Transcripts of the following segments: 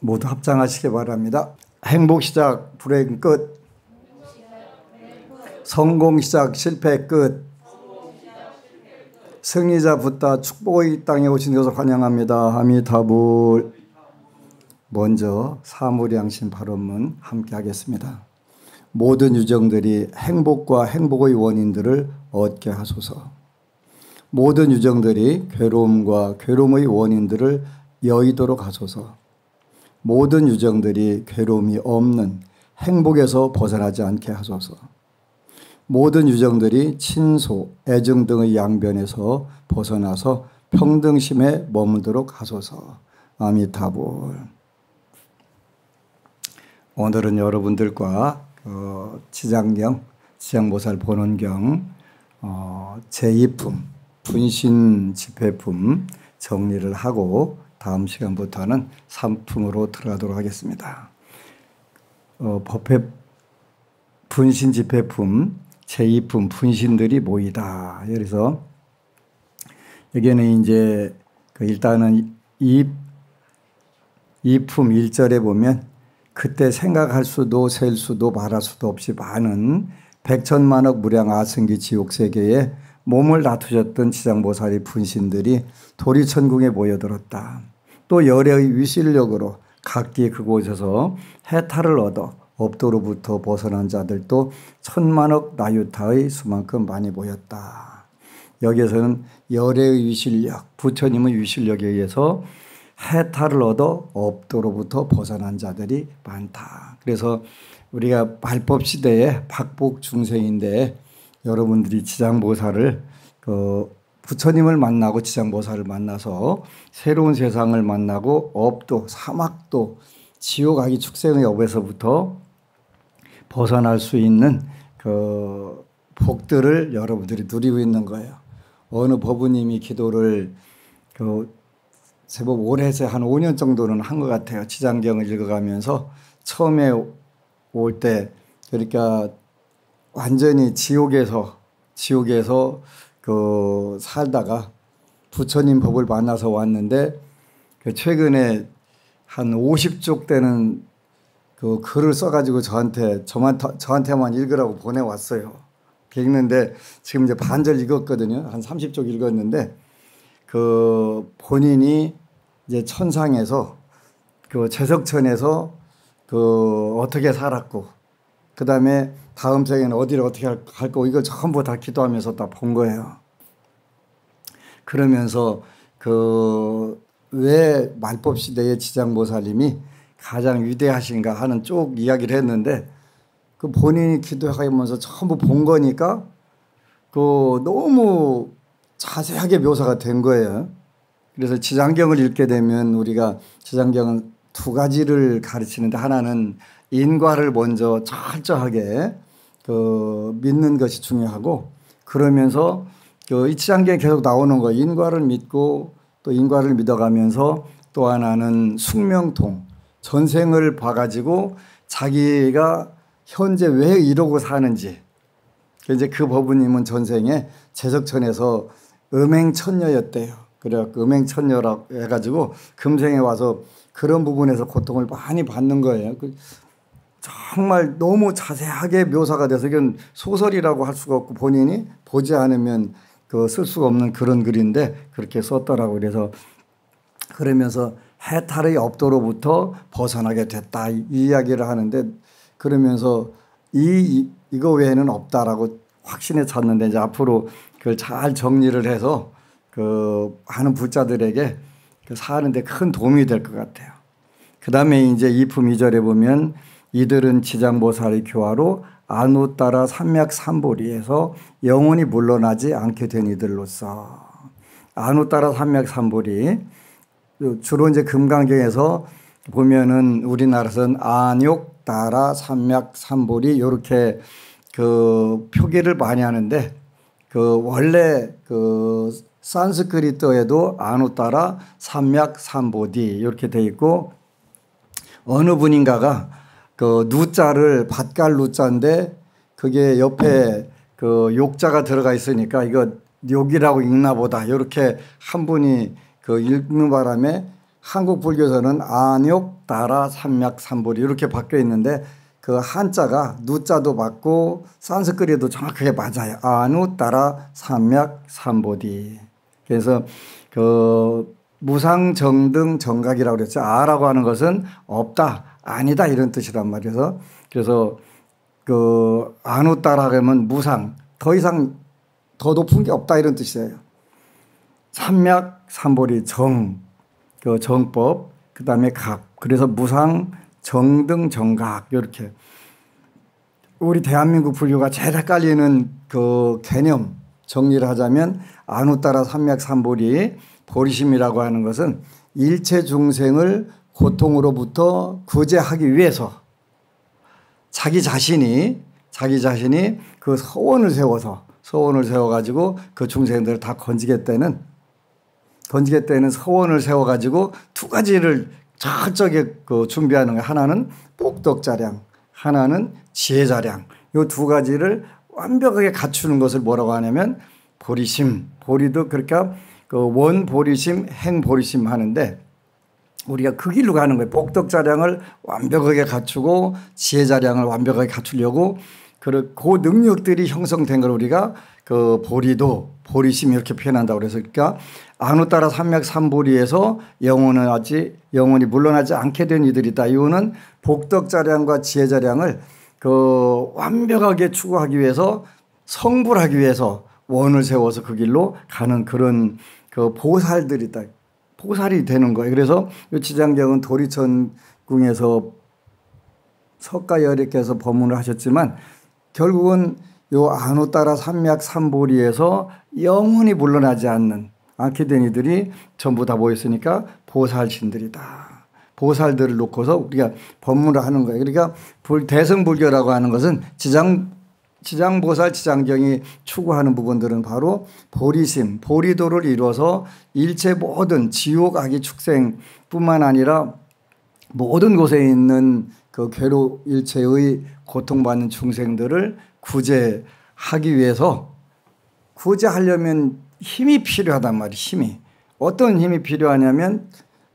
모두 합장하시기 바랍니다. 행복 시작, 불행 끝. 성공 시작, 실패 끝. 승리자 붙다 축복의 땅에 오신 것을 환영합니다. 아미타불. 먼저 사무량신 발언문 함께 하겠습니다. 모든 유정들이 행복과 행복의 원인들을 얻게 하소서. 모든 유정들이 괴로움과 괴로움의 원인들을 여의도록 하소서. 모든 유정들이 괴로움이 없는 행복에서 벗어나지 않게 하소서. 모든 유정들이 친소, 애증 등의 양변에서 벗어나서 평등심에 머물도록 하소서. 아미타불. 오늘은 여러분들과 지장경, 지장보살 본원경 제2품, 분신 집회품 정리를 하고 다음 시간부터는 3품으로 들어가도록 하겠습니다. 법회 분신 집회품 제2품 분신들이 모이다. 그래서 여기는 이제 일단은 2품 1절에 보면 그때 생각할 수도 셀 수도 말할 수도 없이 많은 백천만억 무량 아승기 지옥세계에 몸을 다투셨던 지장보살의 분신들이 도리천궁에 모여들었다. 또 열애의 위실력으로 각기 그곳에서 해탈을 얻어 업도로부터 벗어난 자들도 천만억 나유타의 수만큼 많이 모였다. 여기에서는 열애의 위실력, 부처님의 위실력에 의해서 해탈을 얻어 업도로부터 벗어난 자들이 많다. 그래서 우리가 말법 시대에 박복 중생인데 여러분들이 지장보살을 부처님을 만나고 지장보살을 만나서 새로운 세상을 만나고 업도, 사막도, 지옥 아기 축생의 업에서부터 벗어날 수 있는 그 복들을 여러분들이 누리고 있는 거예요. 어느 법부님이 기도를 제법 오래 해서 한 5년 정도는 한 것 같아요. 지장경을 읽어가면서 처음에 올 때 그러니까 완전히 지옥에서 살다가 부처님 법을 만나서 왔는데 최근에 한 50쪽 되는 그 글을 써가지고 저한테만 읽으라고 보내왔어요. 읽는데 지금 이제 반절 읽었거든요. 한 30쪽 읽었는데 그 본인이 이제 천상에서 그 제석천에서 그 어떻게 살았고 그 다음에 다음 생에는 어디를 어떻게 할 거고 이걸 전부 다 기도하면서 다 본 거예요. 그러면서 왜 말법 시대의 지장보살님이 가장 위대하신가 하는 쭉 이야기를 했는데 그 본인이 기도하면서 전부 본 거니까 너무 자세하게 묘사가 된 거예요. 그래서 지장경을 읽게 되면 우리가 지장경은 두 가지를 가르치는데 하나는 인과를 먼저 철저하게 믿는 것이 중요하고 그러면서 이 지장경에 계속 나오는 거 인과를 믿고 또 인과를 믿어가면서 또 하나는 숙명통 전생을 봐가지고 자기가 현재 왜 이러고 사는지 이제 그 법부님은 전생에 제석천에서 음행천녀였대요. 그래갖고 음행천녀라고 해가지고 금생에 와서 그런 부분에서 고통을 많이 받는 거예요. 정말 너무 자세하게 묘사가 돼서 이건 소설이라고 할 수가 없고 본인이 보지 않으면 쓸 수가 없는 그런 글인데 그렇게 썼더라고요. 그래서 그러면서 해탈의 업도로부터 벗어나게 됐다 이 이야기를 하는데 그러면서 이거 외에는 없다라고 확신에 찼는데 이제 앞으로 그걸 잘 정리를 해서 하는 불자들에게 사는데 큰 도움이 될 것 같아요. 그 다음에 이제 2품 2절에 보면 이들은 지장보살의 교화로 안우따라 삼맥삼보리에서 영원히 물러나지 않게 된 이들로서 안우따라 삼맥삼보리 주로 이제 금강경에서 보면은 우리나라에서는 안욕따라 삼맥삼보리 이렇게 표기를 많이 하는데 원래 산스크리트에도 안우따라 삼맥삼보디 이렇게 돼 있고 어느 분인가가 누자를 밭갈 누자인데 그게 옆에 욕자가 들어가 있으니까 이거 욕이라고 읽나 보다 이렇게 한 분이 읽는 바람에 한국 불교에서는 안욕, 다라, 삼약, 삼보리 이렇게 바뀌어 있는데 그 한자가 누자도 맞고 산스크리트도 정확하게 맞아요. 아누, 다라, 삼약, 삼보디. 그래서 그 무상정등 정각이라고 그랬죠. 아라고 하는 것은 없다, 아니다 이런 뜻이란 말이어서 그래서 그 아누, 다라 하면 무상, 더 이상 더 높은 게 없다 이런 뜻이에요. 삼약, 삼보리 정, 그 정법, 그 다음에 각. 그래서 무상, 정등, 정각 이렇게 우리 대한민국 불교가 제일 헷갈리는 그 개념 정리를 하자면 아누따라 삼약 삼보리 보리심이라고 하는 것은 일체 중생을 고통으로부터 구제하기 위해서 자기 자신이 그 서원을 세워가지고 그 중생들을 다 건지겠다는 서원을 세워가지고 두 가지를 철저하게 그 준비하는 거예요. 하나는 복덕자량, 하나는 지혜자량. 이 두 가지를 완벽하게 갖추는 것을 뭐라고 하냐면 보리심. 보리도 그러니까 그 원보리심, 행보리심 하는데 우리가 그 길로 가는 거예요. 복덕자량을 완벽하게 갖추고 지혜자량을 완벽하게 갖추려고 그 능력들이 형성된 걸 우리가 그 보리도 보리심 이렇게 표현한다고 그래서 그러니까 아누따라 삼약 삼보리에서 영원히 물러나지 않게 된 이들이다. 이거는 복덕자량과 지혜자량을 그 완벽하게 추구하기 위해서 성불하기 위해서 원을 세워서 그 길로 가는 그런 그 보살들이다. 보살이 되는 거예요. 그래서 이 지장경은 도리천궁에서 석가열애께서 법문을 하셨지만 결국은 요 아누따라 삼약 삼보리에서 영원히 물러나지 않게 된 이들이 전부 다 모였으니까 보살신들이다. 보살들을 놓고서 우리가 법문을 하는 거예요. 그러니까 대승불교라고 하는 것은 지장보살 지장경이 추구하는 부분들은 바로 보리심, 보리도를 이루어서 일체 모든 지옥 악의 축생뿐만 아니라 모든 곳에 있는 그 일체의 고통받는 중생들을 구제하기 위해서 구제하려면 힘이 필요하단 말이에요. 힘이. 어떤 힘이 필요하냐면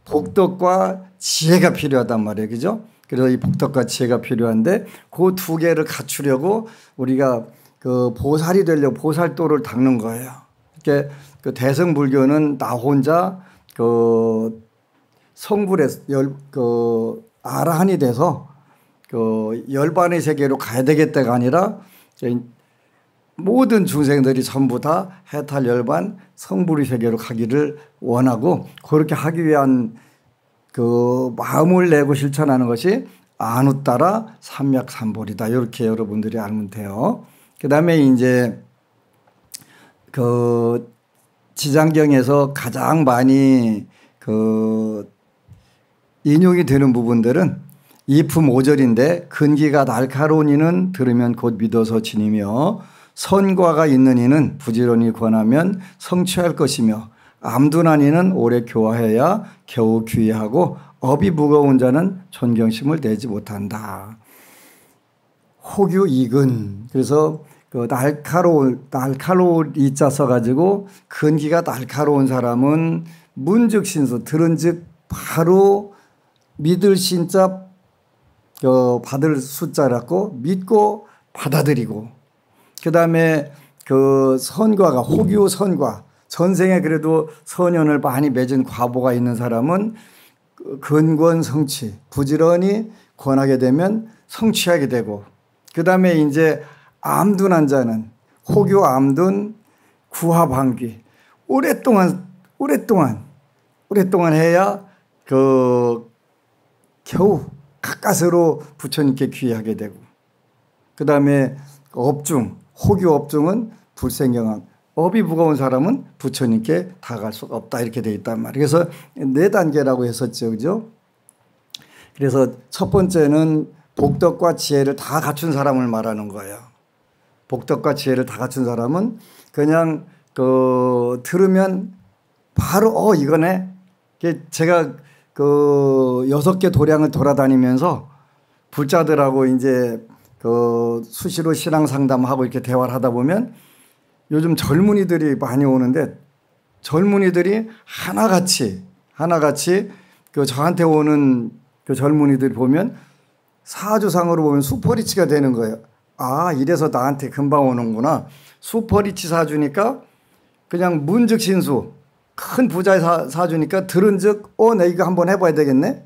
복덕과 지혜가 필요하단 말이에요. 그죠? 그래서 이 복덕과 지혜가 필요한데 그 두 개를 갖추려고 우리가 그 보살이 되려고 보살도를 닦는 거예요. 이렇게 그 대승불교는 나 혼자 그 성불에서 아라한이 돼서 그 열반의 세계로 가야 되겠다가 아니라 모든 중생들이 전부 다 해탈 열반 성불의 세계로 가기를 원하고 그렇게 하기 위한 그 마음을 내고 실천하는 것이 아누따라 삼약 삼보리다. 이렇게 여러분들이 알면 돼요. 그 다음에 이제 그 지장경에서 가장 많이 그 인용이 되는 부분들은 이품 5절인데 근기가 날카로운 이는 들으면 곧 믿어서 지니며 선과가 있는 이는 부지런히 권하면 성취할 것이며 암둔한 이는 오래 교화해야 겨우 귀의하고 업이 무거운 자는 존경심을 내지 못한다. 호규 이근. 그래서 그 날카로운 이자 써가지고 근기가 날카로운 사람은 문즉신수 들은즉 바로 믿을 신자 받을 숫자라고 믿고 받아들이고 그 다음에 그 선과가 호규 선과 전생에 그래도 선연을 많이 맺은 과보가 있는 사람은 근권 성취 부지런히 권하게 되면 성취하게 되고 그 다음에 이제 암둔한 자는 호교 암둔 구하방귀 오랫동안 해야 그 겨우 가까스로 부처님께 귀하게 되고 그 다음에 업중 호교 업중은 불생경함 업이 무거운 사람은 부처님께 다가갈 수가 없다 이렇게 되어 있단 말이에요. 그래서 4단계라고 했었죠. 그죠? 그래서 첫 번째는 복덕과 지혜를 다 갖춘 사람을 말하는 거예요. 복덕과 지혜를 다 갖춘 사람은 그냥 그 들으면 바로 이거네. 제가 그 6개 도량을 돌아다니면서 불자들하고 이제 그 수시로 신앙 상담하고 이렇게 대화를 하다 보면 요즘 젊은이들이 많이 오는데 젊은이들이 하나같이 그 저한테 오는 그 젊은이들 보면 사주상으로 보면 슈퍼리치가 되는 거예요. 아, 이래서 나한테 금방 오는구나. 슈퍼리치 사주니까 그냥 문즉신수 큰 부자의 사주니까 들은즉 나 이거 한번 해봐야 되겠네.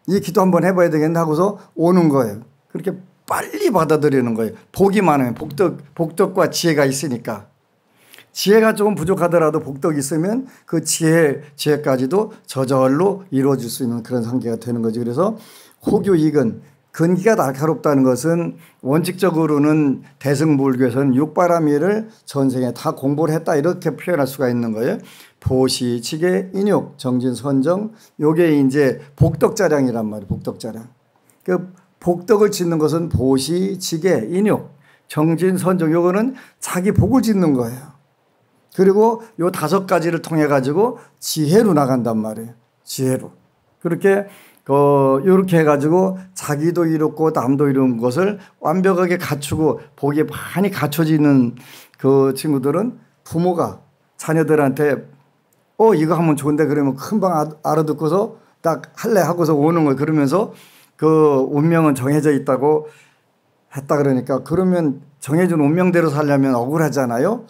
이 기도 한번 해봐야 되겠네 하고서 오는 거예요. 그렇게 빨리 받아들이는 거예요. 복이 많으면 복덕과 지혜가 있으니까. 지혜가 조금 부족하더라도 복덕이 있으면 그 지혜까지도 저절로 이루어질 수 있는 그런 상태가 되는 거죠. 그래서 호교익은 근기가 날카롭다는 것은 원칙적으로는 대승불교에서는 육바라밀을 전생에 다 공부를 했다 이렇게 표현할 수가 있는 거예요. 보시, 지계, 인욕, 정진, 선정 요게 이제 복덕자량이란 말이에요. 복덕자량. 그 복덕을 짓는 것은 보시, 지계, 인욕, 정진, 선정 요거는 자기 복을 짓는 거예요. 그리고 요 5가지를 통해 가지고 지혜로 나간단 말이에요. 지혜로. 그렇게 요렇게 해가지고 자기도 이뤘고 남도 이룬 것을 완벽하게 갖추고 복이 많이 갖춰지는 그 친구들은 부모가 자녀들한테 이거 하면 좋은데 그러면 금방 알아듣고서 딱 할래 하고서 오는 거예요. 그러면서 그 운명은 정해져 있다고 했다 그러니까 그러면 정해진 운명대로 살려면 억울하잖아요.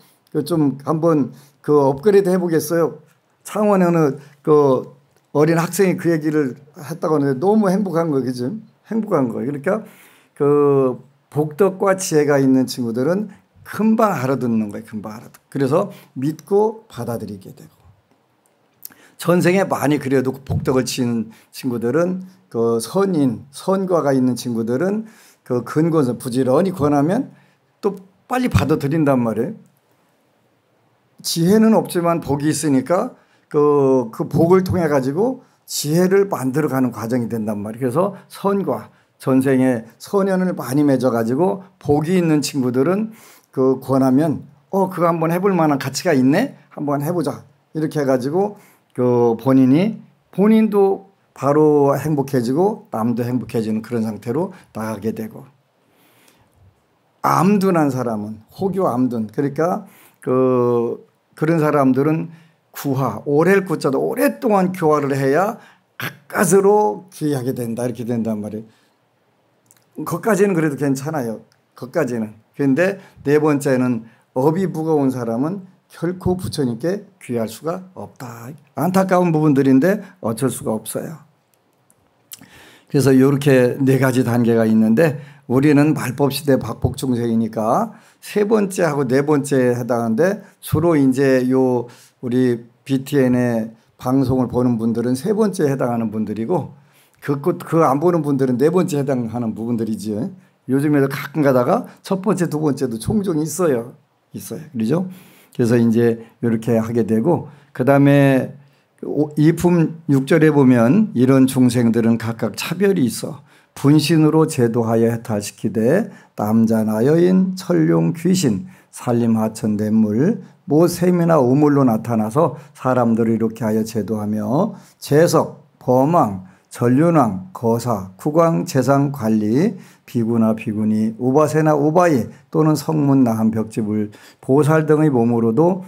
좀 한번 그 업그레이드 해보겠어요. 창원에는 그 어린 학생이 그 얘기를 했다고 하는데 너무 행복한 거예요. 그죠? 행복한 거예요. 그러니까 그 복덕과 지혜가 있는 친구들은 금방 알아듣는 거예요. 금방 알아듣고. 그래서 믿고 받아들이게 되고. 전생에 많이 그래도 복덕을 치는 친구들은 그 선과가 있는 친구들은 그 근권서 부지런히 권하면 또 빨리 받아들인단 말이에요. 지혜는 없지만 복이 있으니까 그 복을 통해 가지고 지혜를 만들어가는 과정이 된단 말이에요. 그래서 선과 전생에 선연을 많이 맺어 가지고 복이 있는 친구들은 그 권하면 그거 한번 해볼 만한 가치가 있네. 한번 해보자. 이렇게 해가지고 그 본인도 바로 행복해지고 남도 행복해지는 그런 상태로 나가게 되고. 암둔한 사람은 호교 암둔. 그러니까 그런 사람들은 구화, 오래를 구자도 오랫동안 교화를 해야 가까스로 귀하게 된다. 이렇게 된단 말이에요. 그것까지는 그래도 괜찮아요. 그것까지는. 그런데 네 번째는 업이 무거운 사람은 결코 부처님께 귀할 수가 없다. 안타까운 부분들인데 어쩔 수가 없어요. 그래서 이렇게 4가지 단계가 있는데 우리는 말법시대 박복중생이니까 3번째하고 4번째에 해당하는데 주로 이제 우리 BTN의 방송을 보는 분들은 3번째에 해당하는 분들이고 그 안 보는 분들은 4번째에 해당하는 부분들이지. 요즘에도 가끔 가다가 1번째, 2번째도 종종 있어요. 그러죠? 그래서 이제 이렇게 하게 되고 그다음에 이품 6절에 보면 이런 중생들은 각각 차별이 있어 분신으로 제도하여 해탈시키되 남자나 여인, 천룡, 귀신, 산림하천, 냇물, 모샘이나 우물로 나타나서 사람들을 이렇게 하여 제도하며 재석, 범왕, 전륜왕, 거사, 국왕, 재상, 관리, 비구나 비구니, 우바세나 우바이 또는 성문, 나한, 벽지불, 보살 등의 몸으로도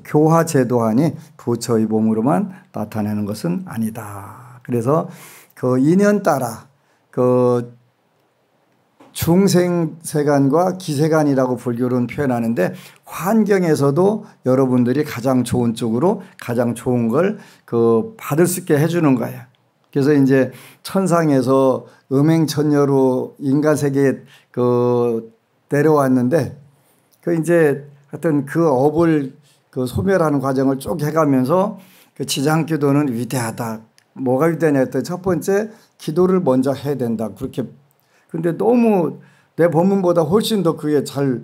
교화 제도하니 부처의 몸으로만 나타내는 것은 아니다. 그래서 그 인연 따라 그 중생세간과 기세간이라고 불교로는 표현하는데 환경에서도 여러분들이 가장 좋은 쪽으로 가장 좋은 걸 받을 수 있게 해주는 거예요. 그래서 이제 천상에서 음행천녀로 인간 세계에 내려왔는데 이제 하여튼 그 업을 소멸하는 과정을 쭉 해가면서 지장기도는 위대하다. 뭐가 위대하냐 했더니 첫 번째 기도를 먼저 해야 된다. 그렇게. 근데 너무 내 법문보다 훨씬 더 그게 잘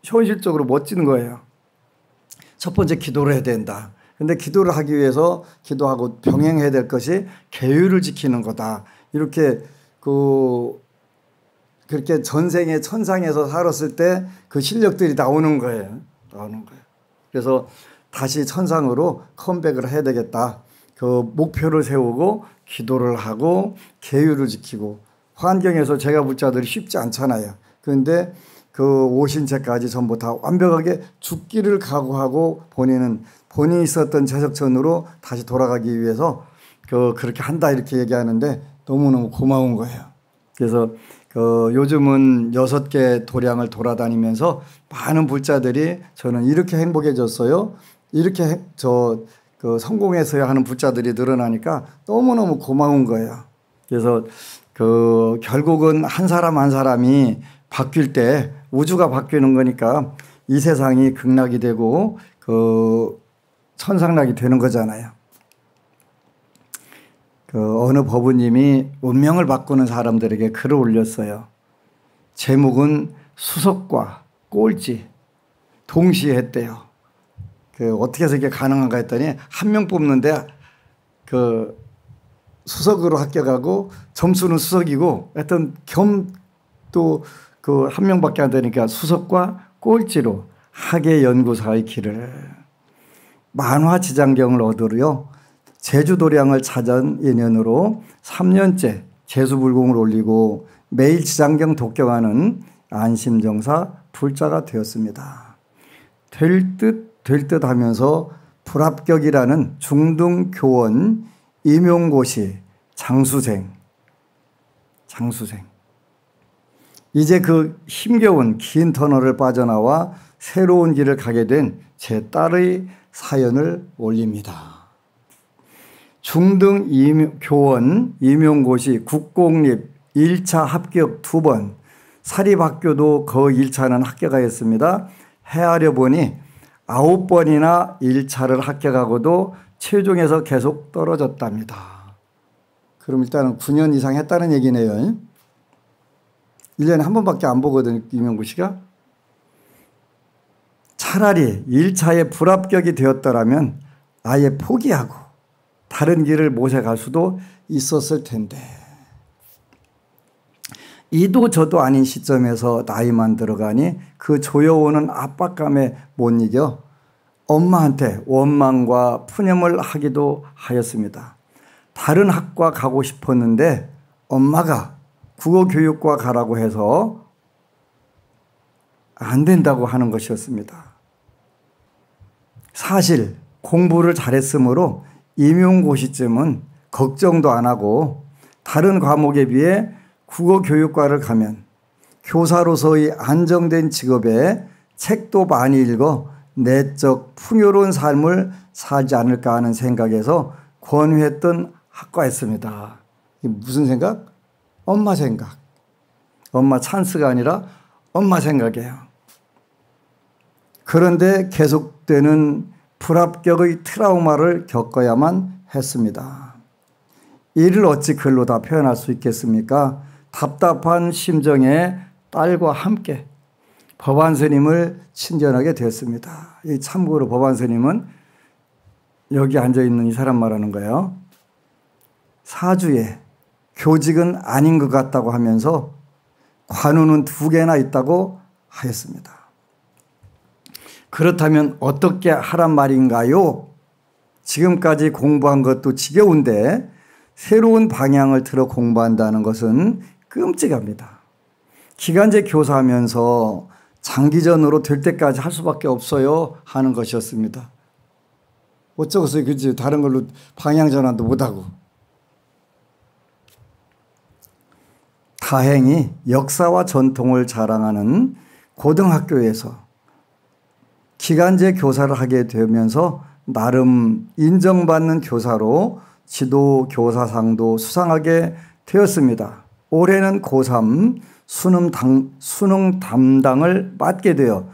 현실적으로 멋진 거예요. 첫 번째 기도를 해야 된다. 근데 기도를 하기 위해서 기도하고 병행해야 될 것이 계율을 지키는 거다. 이렇게 그렇게 전생에 천상에서 살았을 때 그 실력들이 나오는 거예요. 그래서 다시 천상으로 컴백을 해야 되겠다. 그 목표를 세우고 기도를 하고 계율을 지키고 환경에서 제가 불자들이 쉽지 않잖아요. 그런데 오신 채까지 전부 다 완벽하게 죽기를 각오하고 본인이 있었던 제석천으로 다시 돌아가기 위해서 그렇게 한다 이렇게 얘기하는데 너무너무 고마운 거예요. 그래서 요즘은 6개 도량을 돌아다니면서 많은 불자들이 저는 이렇게 행복해졌어요. 이렇게 성공했어야 하는 불자들이 늘어나니까 너무너무 고마운 거예요. 그래서 결국은 한 사람 한 사람이 바뀔 때 우주가 바뀌는 거니까 이 세상이 극락이 되고 천상락이 되는 거잖아요. 어느 법우님이 운명을 바꾸는 사람들에게 글을 올렸어요. 제목은 수석과 꼴찌 동시에 했대요. 어떻게 해서 이게 가능한가 했더니 한 명 뽑는데 수석으로 합격하고 점수는 수석이고 하여튼 겸 또 한 명밖에 안 되니까 수석과 꼴찌로 학예 연구사의 길을 만화 지장경을 얻으려 제주도량을 찾은 인연으로 3년째 제수불공을 올리고 매일 지장경 독경하는 안심정사 불자가 되었습니다. 될 듯 하면서 불합격이라는 중등교원 임용고시 장수생 이제 힘겨운 긴 터널을 빠져나와 새로운 길을 가게 된 제 딸의 사연을 올립니다. 중등 교원 임용고시 국공립 1차 합격 2번, 사립학교도 그 1차는 합격하였습니다. 헤아려 보니 9번이나 1차를 합격하고도 최종에서 계속 떨어졌답니다. 그럼 일단은 9년 이상 했다는 얘기네요. 1년에 한 번밖에 안 보거든요, 임용고시가. 차라리 1차에 불합격이 되었더라면 아예 포기하고 다른 길을 모색할 수도 있었을 텐데. 이도 저도 아닌 시점에서 나이만 들어가니 그 조여오는 압박감에 못 이겨 엄마한테 원망과 푸념을 하기도 하였습니다. 다른 학과 가고 싶었는데 엄마가 국어교육과 가라고 해서 안 된다고 하는 것이었습니다. 사실 공부를 잘했으므로 임용고시쯤은 걱정도 안 하고 다른 과목에 비해 국어교육과를 가면 교사로서의 안정된 직업에 책도 많이 읽어 내적 풍요로운 삶을 살지 않을까 하는 생각에서 권유했던 학과였습니다. 이게 무슨 생각? 엄마 생각. 엄마 찬스가 아니라 엄마 생각이에요. 그런데 계속되는 불합격의 트라우마를 겪어야만 했습니다. 이를 어찌 글로 다 표현할 수 있겠습니까? 답답한 심정에 딸과 함께 법안스님을 친견하게 됐습니다. 참고로 법안스님은 여기 앉아있는 이 사람 말하는 거예요. 사주에 교직은 아닌 것 같다고 하면서 관우는 2개나 있다고 하였습니다. 그렇다면 어떻게 하란 말인가요? 지금까지 공부한 것도 지겨운데 새로운 방향을 틀어 공부한다는 것은 끔찍합니다. 기간제 교사하면서 장기전으로 될 때까지 할 수밖에 없어요 하는 것이었습니다. 어쩌겠어요. 그치? 다른 걸로 방향 전환도 못하고. 다행히 역사와 전통을 자랑하는 고등학교에서 기간제 교사를 하게 되면서 나름 인정받는 교사로 지도 교사상도 수상하게 되었습니다. 올해는 고3 수능 담당을 맡게 되어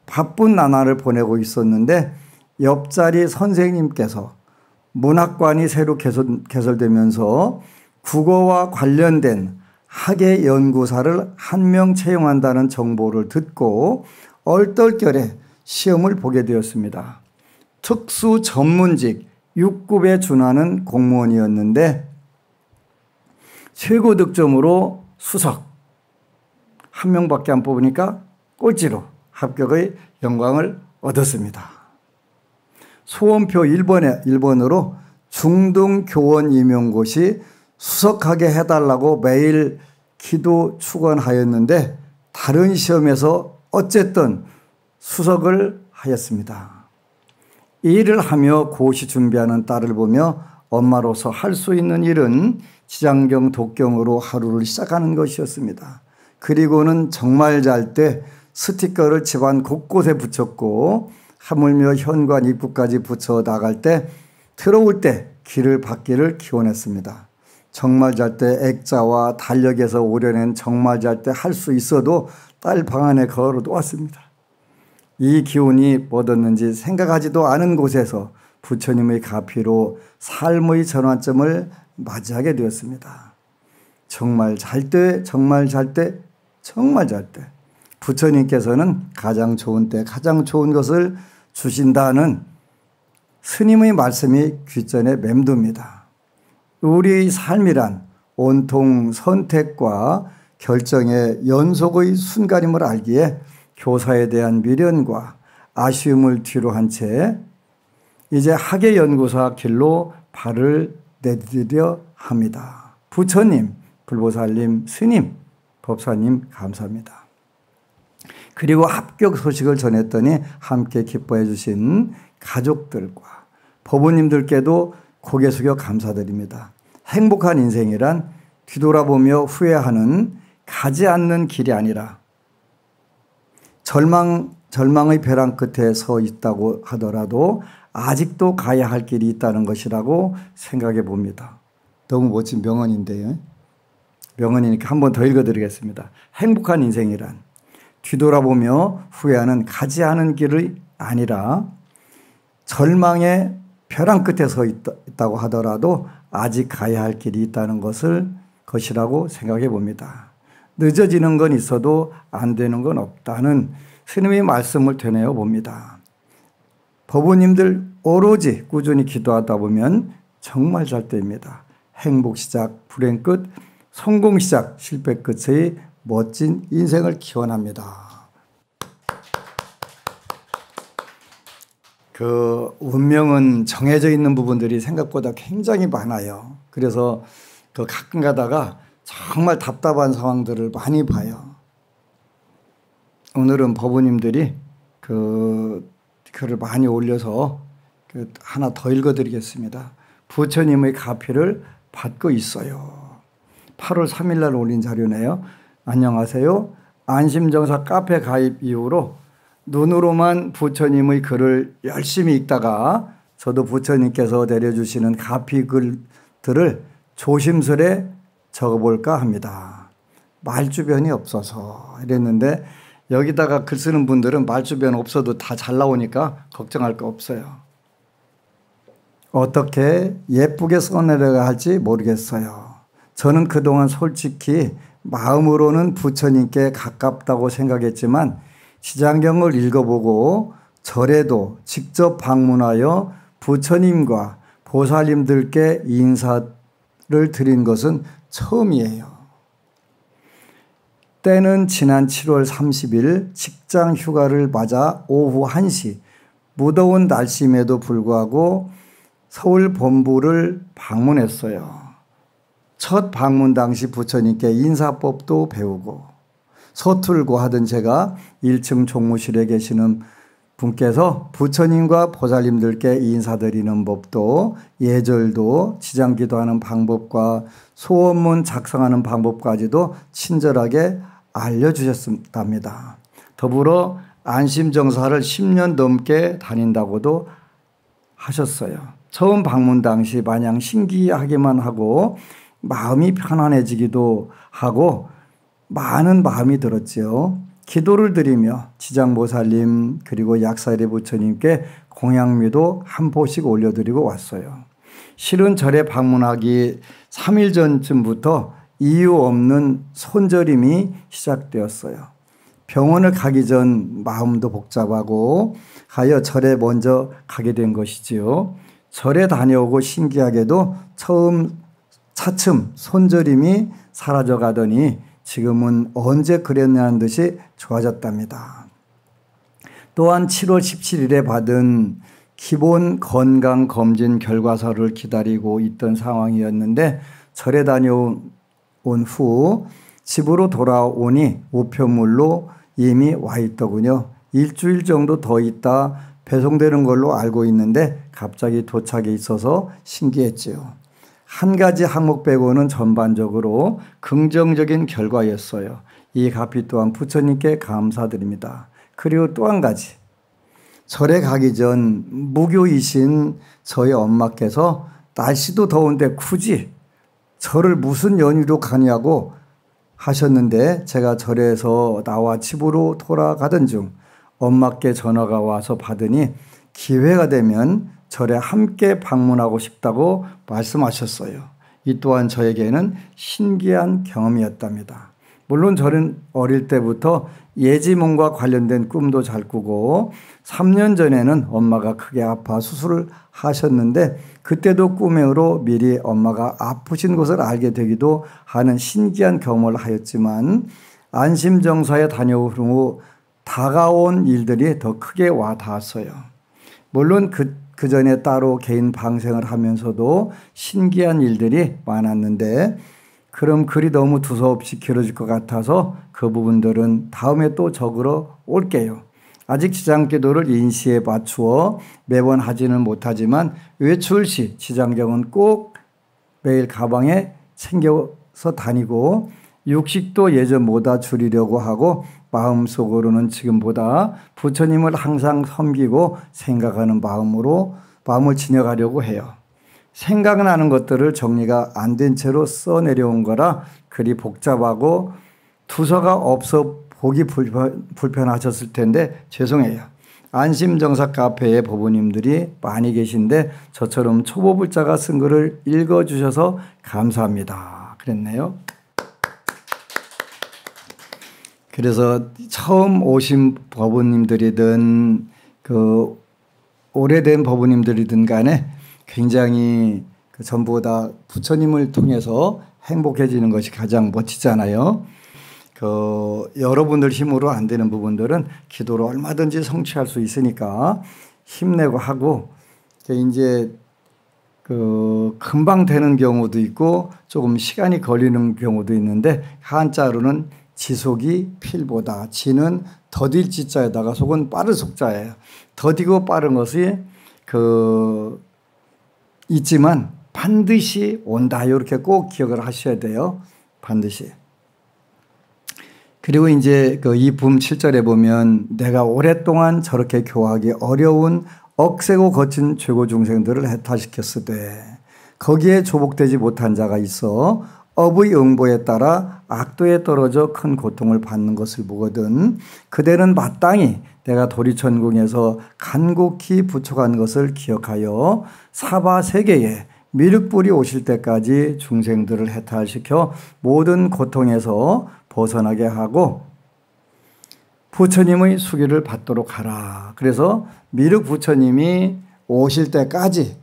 바쁜 나날을 보내고 있었는데 옆자리 선생님께서 문학관이 새로 개설되면서 국어와 관련된 학예 연구사를 1명 채용한다는 정보를 듣고 얼떨결에 시험을 보게 되었습니다. 특수 전문직 6급에 준하는 공무원이었는데 최고 득점으로 수석 1명밖에 안 뽑으니까 꼴찌로 합격의 영광을 얻었습니다. 소원표 1번으로 중등교원 임용고시 수석하게 해달라고 매일 기도 축원하였는데 다른 시험에서 어쨌든 수석을 하였습니다. 일을 하며 고시 준비하는 딸을 보며 엄마로서 할 수 있는 일은 지장경 독경으로 하루를 시작하는 것이었습니다. 그리고는 정말 잘 때 스티커를 집안 곳곳에 붙였고 하물며 현관 입구까지 붙여 나갈 때 들어올 때 길을 받기를 기원했습니다. 정말 잘 때 액자와 달력에서 오려낸 정말 잘 때 할 수 있어도 딸 방 안에 걸어 놓았습니다. 이 기운이 뻗었는지 생각하지도 않은 곳에서 부처님의 가피로 삶의 전환점을 맞이하게 되었습니다. 정말 잘 때, 정말 잘 때, 정말 잘 때. 부처님께서는 가장 좋은 때, 가장 좋은 것을 주신다는 스님의 말씀이 귓전에 맴돕니다. 우리의 삶이란 온통 선택과 결정의 연속의 순간임을 알기에 교사에 대한 미련과 아쉬움을 뒤로 한 채 이제 학예연구사 길로 발을 내디디려 합니다. 부처님, 불보살님, 스님, 법사님 감사합니다. 그리고 합격 소식을 전했더니 함께 기뻐해 주신 가족들과 법우님들께도 고개 숙여 감사드립니다. 행복한 인생이란 뒤돌아보며 후회하는 가지 않는 길이 아니라 절망의 벼랑 끝에 서 있다고 하더라도 아직도 가야 할 길이 있다는 것이라고 생각해 봅니다. 너무 멋진 명언인데요. 명언이니까 한 번 더 읽어드리겠습니다. 행복한 인생이란 뒤돌아보며 후회하는 가지 않은 길이 아니라 절망의 벼랑 끝에 서 있다고 하더라도 아직 가야 할 길이 있다는 것이라고 생각해 봅니다. 늦어지는 건 있어도 안 되는 건 없다는 스님의 말씀을 되뇌어 봅니다. 법우님들 오로지 꾸준히 기도하다 보면 정말 잘 됩니다. 행복 시작, 불행 끝, 성공 시작, 실패 끝의 멋진 인생을 기원합니다. 그 운명은 정해져 있는 부분들이 생각보다 굉장히 많아요. 그래서 그 가끔 가다가 정말 답답한 상황들을 많이 봐요. 오늘은 법우님들이 그 글을 많이 올려서 하나 더 읽어드리겠습니다. 부처님의 가피를 받고 있어요. 8월 3일 날 올린 자료네요. 안녕하세요. 안심정사 카페 가입 이후로 눈으로만 부처님의 글을 열심히 읽다가 저도 부처님께서 내려주시는 가피 글들을 조심스레 적어볼까 합니다. 말주변이 없어서 이랬는데 여기다가 글 쓰는 분들은 말주변 없어도 다 잘 나오니까 걱정할 거 없어요. 어떻게 예쁘게 써내려야 할지 모르겠어요. 저는 그동안 솔직히 마음으로는 부처님께 가깝다고 생각했지만 지장경을 읽어보고 절에도 직접 방문하여 부처님과 보살님들께 인사를 드린 것은 처음이에요. 때는 지난 7월 30일 직장 휴가를 맞아 오후 1시 무더운 날씨임에도 불구하고 서울 본부를 방문했어요. 첫 방문 당시 부처님께 인사법도 배우고 서툴고 하던 제가 1층 종무실에 계시는 분께서 부처님과 보살님들께 인사드리는 법도 예절도 지장기도하는 방법과 소원문 작성하는 방법까지도 친절하게 알려주셨답니다. 더불어 안심정사를 10년 넘게 다닌다고도 하셨어요. 처음 방문 당시 마냥 신기하기만 하고 마음이 편안해지기도 하고 많은 마음이 들었지요. 기도를 드리며 지장보살님 그리고 약사리 부처님께 공양미도 한 포씩 올려드리고 왔어요. 실은 절에 방문하기 3일 전쯤부터 이유 없는 손저림이 시작되었어요. 병원을 가기 전 마음도 복잡하고 하여 절에 먼저 가게 된 것이지요. 절에 다녀오고 신기하게도 차츰 손저림이 사라져 가더니 지금은 언제 그랬냐는 듯이 좋아졌답니다. 또한 7월 17일에 받은 기본 건강검진 결과서를 기다리고 있던 상황이었는데 절에 다녀온 후 집으로 돌아오니 우편물로 이미 와 있더군요. 일주일 정도 더 있다 배송되는 걸로 알고 있는데 갑자기 도착해 있어서 신기했지요. 한 가지 항목 빼고는 전반적으로 긍정적인 결과였어요. 이 가피 또한 부처님께 감사드립니다. 그리고 또 한 가지, 절에 가기 전 무교이신 저희 엄마께서 날씨도 더운데 굳이 절을 무슨 연유로 가냐고 하셨는데 제가 절에서 나와 집으로 돌아가던 중 엄마께 전화가 와서 받으니 기회가 되면 절에 함께 방문하고 싶다고 말씀하셨어요. 이 또한 저에게는 신기한 경험이었답니다. 물론 저는 어릴 때부터 예지몽과 관련된 꿈도 잘 꾸고 3년 전에는 엄마가 크게 아파 수술을 하셨는데 그때도 꿈으로 미리 엄마가 아프신 것을 알게 되기도 하는 신기한 경험을 하였지만 안심정사에 다녀온 후 다가온 일들이 더 크게 와 닿았어요. 물론 그 전에 따로 개인 방생을 하면서도 신기한 일들이 많았는데 그럼 글이 너무 두서없이 길어질 것 같아서 그 부분들은 다음에 또 적으러 올게요. 아직 지장기도를 인시에 맞추어 매번 하지는 못하지만 외출 시 지장경은 꼭 매일 가방에 챙겨서 다니고 육식도 예전보다 줄이려고 하고 마음속으로는 지금보다 부처님을 항상 섬기고 생각하는 마음을 지녀가려고 해요. 생각나는 것들을 정리가 안 된 채로 써내려온 거라 글이 복잡하고 두서가 없어 보기 불편하셨을 텐데 죄송해요. 안심정사 카페에 법우님들이 많이 계신데 저처럼 초보불자가 쓴 글을 읽어주셔서 감사합니다. 그랬네요. 그래서 처음 오신 법우님들이든 오래된 법우님들이든 간에 굉장히 전부 다 부처님을 통해서 행복해지는 것이 가장 멋지잖아요. 여러분들 힘으로 안 되는 부분들은 기도로 얼마든지 성취할 수 있으니까 힘내고 하고 이제 금방 되는 경우도 있고 조금 시간이 걸리는 경우도 있는데 한자로는 지속이 필보다 지는 더딜 지자에다가 속은 빠른 속자예요. 더디고 빠른 것이 있지만 반드시 온다. 이렇게 꼭 기억을 하셔야 돼요. 반드시. 그리고 이제 이 붐 7절에 보면 내가 오랫동안 저렇게 교하기 어려운 억세고 거친 죄고 중생들을 해탈시켰으되 거기에 조복되지 못한 자가 있어 업의 응보에 따라 악도에 떨어져 큰 고통을 받는 것을 보거든 그대는 마땅히 내가 도리천궁에서 간곡히 부촉한 것을 기억하여 사바세계에 미륵불이 오실 때까지 중생들을 해탈시켜 모든 고통에서 벗어나게 하고 부처님의 수기를 받도록 하라. 그래서 미륵 부처님이 오실 때까지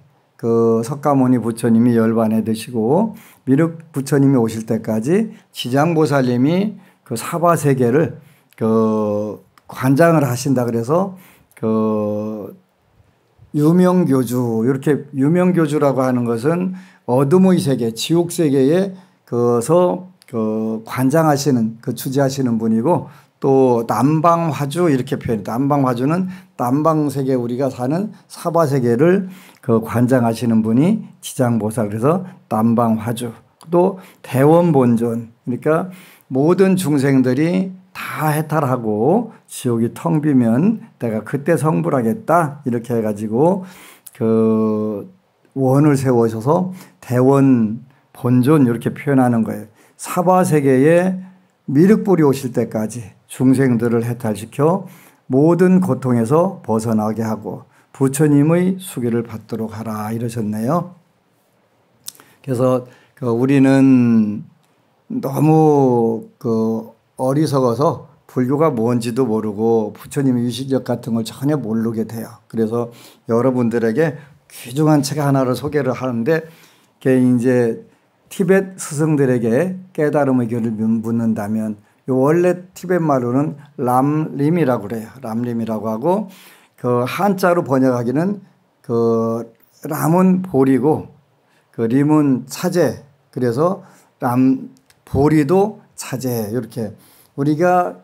석가모니 부처님이 열반에 드시고 미륵 부처님이 오실 때까지 지장보살님이 사바세계를 관장을 하신다. 그래서 유명교주, 이렇게 유명교주라고 하는 것은 어둠의 세계, 지옥 세계에 관장하시는, 주지하시는 분이고 또 남방화주 이렇게 표현해요. 남방화주는 남방세계 우리가 사는 사바세계를 관장하시는 분이 지장보살. 그래서 남방화주. 또 대원본존. 그러니까 모든 중생들이 다 해탈하고 지옥이 텅 비면 내가 그때 성불하겠다. 이렇게 해가지고 원을 세우셔서 대원본존 이렇게 표현하는 거예요. 사바세계에 미륵불이 오실 때까지 중생들을 해탈시켜 모든 고통에서 벗어나게 하고 부처님의 수기를 받도록 하라 이러셨네요. 그래서 우리는 너무 어리석어서 불교가 뭔지도 모르고 부처님의 유실력 같은 걸 전혀 모르게 돼요. 그래서 여러분들에게 귀중한 책 하나를 소개를 하는데 그게 이제 티벳 스승들에게 깨달음의 길을 묻는다면 원래 티벳 말로는 람림이라고 그래요. 람림이라고 하고 한자로 번역하기는 람은 보리고 림은 차제. 그래서 보리도 차제. 이렇게 우리가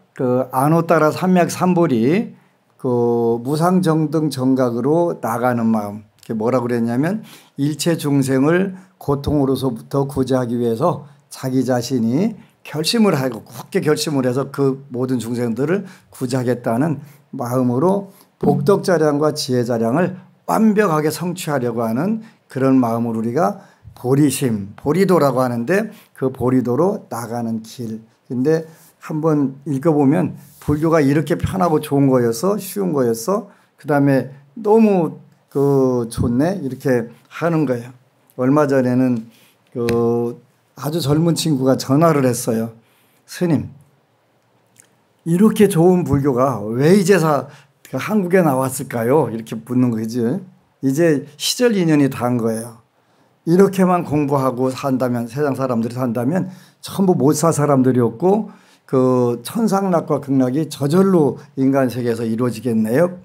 안호 따라 삼맥 삼보리 그 무상정등 정각으로 나가는 마음. 그게 뭐라고 그랬냐면 일체 중생을 고통으로서부터 구제하기 위해서 자기 자신이 결심을 하고 굳게 결심을 해서 그 모든 중생들을 구제하겠다는 마음으로 복덕자량과 지혜자량을 완벽하게 성취하려고 하는 그런 마음을 우리가 보리심, 보리도라고 하는데 그 보리도로 나가는 길. 근데 한번 읽어보면 불교가 이렇게 편하고 좋은 거였어? 쉬운 거였어? 그 다음에 너무 좋네? 이렇게 하는 거예요. 얼마 전에는 아주 젊은 친구가 전화를 했어요. 스님, 이렇게 좋은 불교가 왜 이제서 한국에 나왔을까요? 이렇게 묻는 거지. 이제 시절 인연이 다 한 거예요. 이렇게만 공부하고 산다면, 세상 사람들이 산다면 전부 못 살 사람들이었고 그 천상락과 극락이 저절로 인간 세계에서 이루어지겠네요.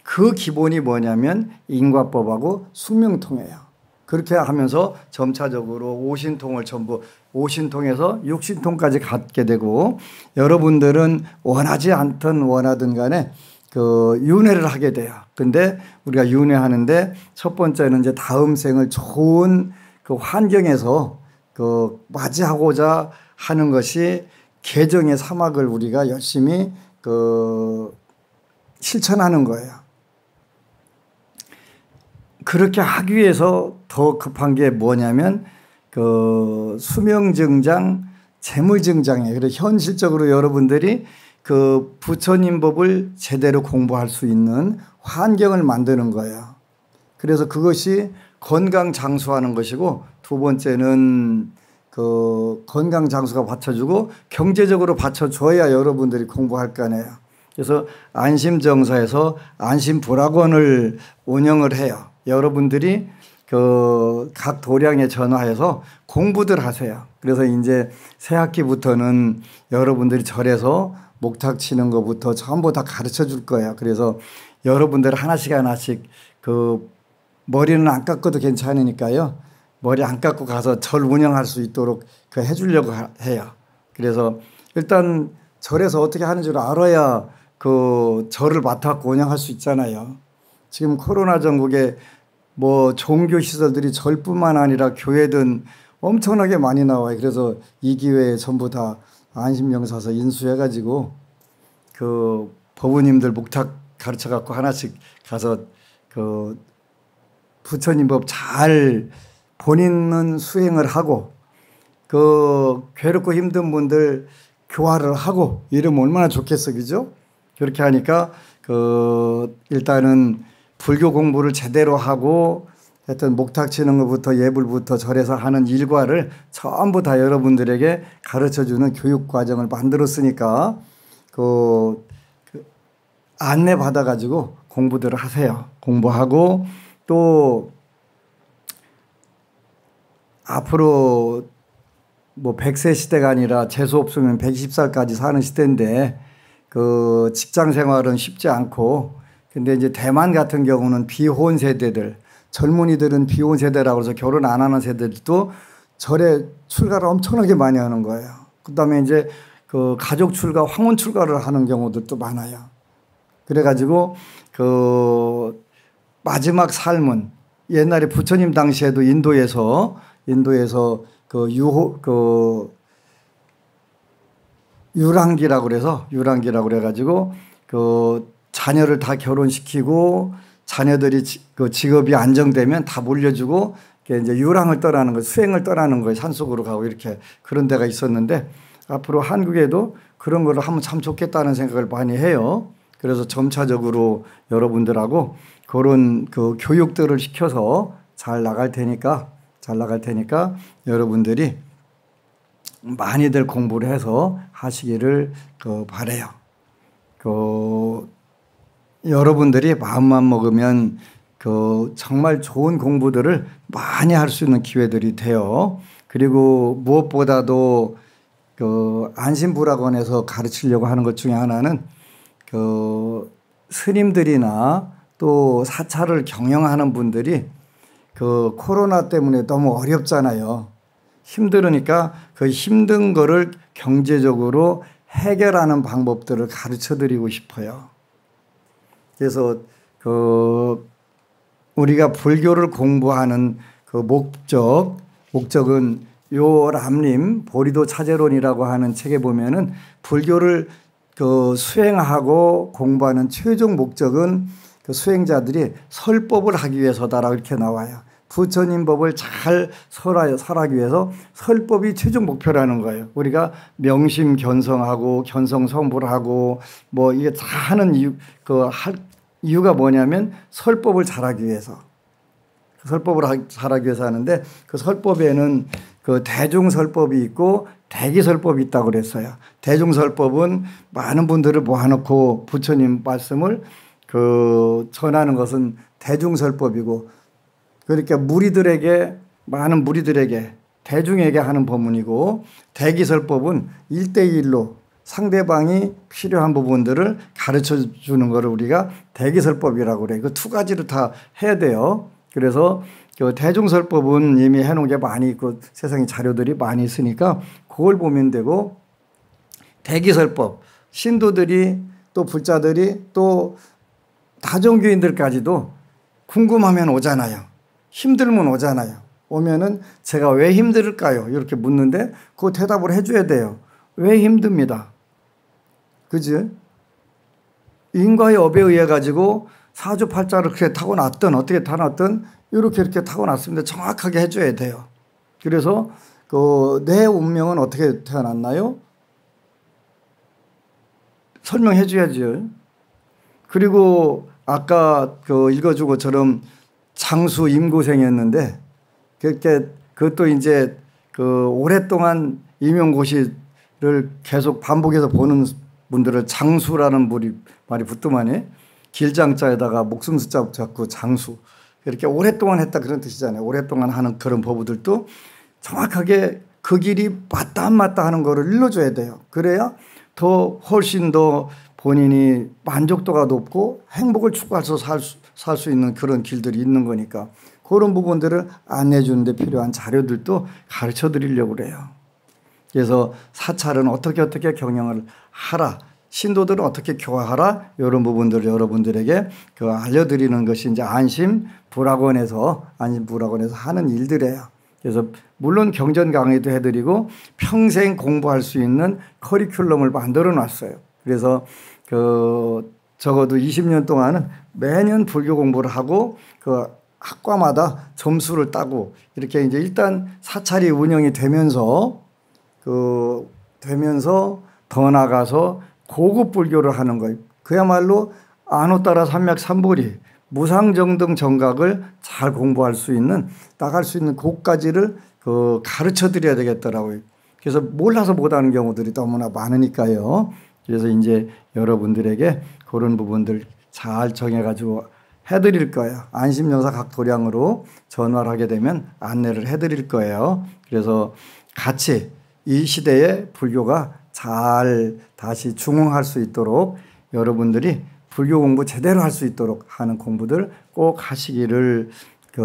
그 기본이 뭐냐면 인과법하고 숙명통이에요. 그렇게 하면서 점차적으로 오신통을 전부 오신통에서 육신통까지 갖게 되고 여러분들은 원하지 않든 원하든 간에 그 윤회를 하게 돼요. 근데 우리가 윤회하는데 첫 번째는 이제 다음 생을 좋은 그 환경에서 그 맞이하고자 하는 것이 개정의 사막을 우리가 열심히 그 실천하는 거예요. 그렇게 하기 위해서 더 급한 게 뭐냐면 그 수명증장, 재물증장이에요. 그래서 현실적으로 여러분들이 그 부처님 법을 제대로 공부할 수 있는 환경을 만드는 거예요. 그래서 그것이 건강 장수하는 것이고 두 번째는 그 건강 장수가 받쳐주고 경제적으로 받쳐줘야 여러분들이 공부할 거 아니에요. 그래서 안심정사에서 안심불학원을 운영을 해요. 여러분들이 그 각 도량에 전화해서 공부들 하세요. 그래서 이제 새 학기부터는 여러분들이 절에서 목탁 치는 것부터 전부 다 가르쳐 줄 거예요. 그래서 여러분들 하나씩 하나씩 그 머리는 안 깎아도 괜찮으니까요. 머리 안 깎고 가서 절 운영할 수 있도록 그 해주려고 해요. 그래서 일단 절에서 어떻게 하는 줄 알아야 그 절을 맡아갖고 운영할 수 있잖아요. 지금 코로나 전국에 뭐 종교 시설들이 절뿐만 아니라 교회든 엄청나게 많이 나와요. 그래서 이 기회에 전부 다 안심명사서 인수해가지고 그 법우님들 목탁 가르쳐갖고 하나씩 가서 그 부처님 법 잘 본인은 수행을 하고 그 괴롭고 힘든 분들 교화를 하고 이러면 얼마나 좋겠어, 그죠? 그렇게 하니까 그 일단은 불교 공부를 제대로 하고 하여튼 목탁 치는 것부터 예불부터 절에서 하는 일과를 전부 다 여러분들에게 가르쳐주는 교육 과정을 만들었으니까 그 안내 받아가지고 공부들을 하세요. 공부하고 또 앞으로 뭐 100세 시대가 아니라 재수 없으면 120살까지 사는 시대인데 그 직장 생활은 쉽지 않고 근데 이제 대만 같은 경우는 비혼 세대들 젊은이들은 비혼 세대라고 해서 결혼 안 하는 세대들도 절에 출가를 엄청나게 많이 하는 거예요. 그다음에 이제 그 가족 출가, 황혼 출가를 하는 경우들도 많아요. 그래가지고 그 마지막 삶은 옛날에 부처님 당시에도 인도에서 그 유랑기라고 그래가지고 그 자녀를 다 결혼시키고 자녀들이 그 직업이 안정되면 다 물려주고 이제 유랑을 떠나는 거, 수행을 떠나는 거예요. 산속으로 가고 이렇게 그런 데가 있었는데 앞으로 한국에도 그런 거를 하면 참 좋겠다는 생각을 많이 해요. 그래서 점차적으로 여러분들하고 그런 그 교육들을 시켜서 잘 나갈 테니까 여러분들이 많이들 공부를 해서 하시기를 바라요. 여러분들이 마음만 먹으면 정말 좋은 공부들을 많이 할 수 있는 기회들이 돼요. 그리고 무엇보다도 안심불학원에서 가르치려고 하는 것 중에 하나는 스님들이나 또 사찰을 경영하는 분들이 코로나 때문에 너무 어렵잖아요. 힘들으니까 그 힘든 거를 경제적으로 해결하는 방법들을 가르쳐 드리고 싶어요. 그래서 우리가 불교를 공부하는 목적은 요 람림 보리도 차제론이라고 하는 책에 보면은 불교를 수행하고 공부하는 최종 목적은 수행자들이 설법을 하기 위해서다라고 이렇게 나와요. 부처님 법을 잘 설하기 위해서 설법이 최종 목표라는 거예요. 우리가 명심 견성하고 견성 성불을 하고 뭐 이게 다 하는 할 이유가 뭐냐면 설법을 잘하기 위해서. 설법을 잘하기 위해서 하는데 그 설법에는 대중설법이 있고 대기설법이 있다고 그랬어요. 대중설법은 많은 분들을 모아놓고 부처님 말씀을 전하는 것은 대중설법이고, 그러니까 많은 무리들에게 대중에게 하는 법문이고, 대기설법은 1대1로 상대방이 필요한 부분들을 가르쳐 주는 것을 우리가 대기설법이라고 그래요. 그 두 가지를 다 해야 돼요. 그래서 대중설법은 이미 해놓은 게 많이 있고 세상에 자료들이 많이 있으니까 그걸 보면 되고, 대기설법, 신도들이 또 불자들이 또 다종교인들까지도 궁금하면 오잖아요. 힘들면 오잖아요. 오면은 제가 왜 힘들까요? 이렇게 묻는데 그 대답을 해줘야 돼요. 왜 힘듭니다. 그지? 인과의 업에 의해 가지고 사주팔자를 그렇게 타고났든 어떻게 타놨든 이렇게 타고났습니다. 정확하게 해줘야 돼요. 그래서 내 운명은 어떻게 태어났나요? 설명해 줘야죠. 그리고 아까 읽어준 것처럼 장수 임고생이었는데, 그것도 이제 오랫동안 임용고시를 계속 반복해서 보는 분들을 장수라는 말이 붙더만이, 길장자에다가 목숨 숫자 잡고 장수. 이렇게 오랫동안 했다 그런 뜻이잖아요. 오랫동안 하는 그런 법우들도 정확하게 그 길이 맞다 안 맞다 하는 거를 일러줘야 돼요. 그래야 훨씬 더 본인이 만족도가 높고 행복을 추구해서 살 수 있는 그런 길들이 있는 거니까, 그런 부분들을 안내해 주는 데 필요한 자료들도 가르쳐 드리려고 그래요. 그래서 사찰은 어떻게 경영을 하라, 신도들은 어떻게 교화하라, 이런 부분들을 여러분들에게 알려드리는 것이 이제 안심불학원에서 하는 일들이에요. 그래서 물론 경전 강의도 해드리고 평생 공부할 수 있는 커리큘럼을 만들어 놨어요. 그래서 적어도 20년 동안은 매년 불교 공부를 하고 학과마다 점수를 따고 이렇게 이제 일단 사찰이 운영이 되면서 더 나가서 고급 불교를 하는 거예요. 그야말로 안호따라 삼맥삼보리 무상정등 정각을 잘 공부할 수 있는, 나갈 수 있는 곳까지를 가르쳐 드려야 되겠더라고요. 그래서 몰라서 못하는 경우들이 너무나 많으니까요. 그래서 이제 여러분들에게 그런 부분들 잘 정해가지고 해드릴 거예요. 안심영사 각 도량으로 전화를 하게 되면 안내를 해드릴 거예요. 그래서 같이 이 시대에 불교가 잘 다시 중흥할 수 있도록, 여러분들이 불교 공부 제대로 할 수 있도록 하는 공부들 꼭 하시기를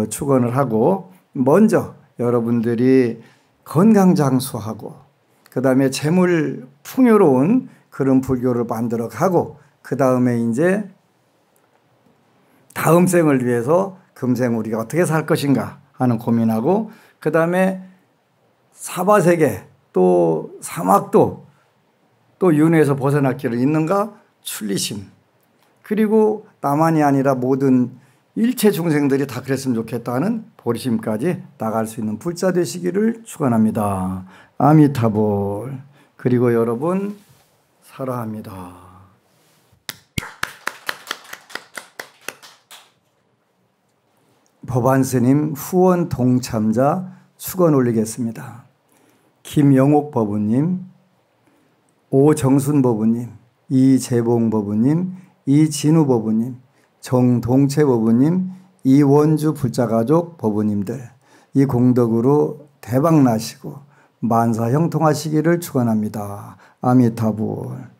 축원을 하고, 먼저 여러분들이 건강장수하고 그 다음에 재물 풍요로운 그런 불교를 만들어 가고, 그 다음에 이제 다음 생을 위해서 금생 우리가 어떻게 살 것인가 하는 고민하고, 그 다음에 사바세계 또 사막도 또 윤회에서 벗어났기를 있는가 출리심, 그리고 나만이 아니라 모든 일체 중생들이 다 그랬으면 좋겠다는 보리심까지 나갈 수 있는 불자 되시기를 축원합니다. 아미타불. 그리고 여러분 사랑합니다. 법안스님 후원 동참자 축원 올리겠습니다. 김영옥 법우님, 오정순 법우님, 이재봉 법우님, 이진우 법우님, 정동채 법우님, 이원주 불자가족 법우님들, 이 공덕으로 대박 나시고 만사 형통하시기를 축원합니다. 아미타불.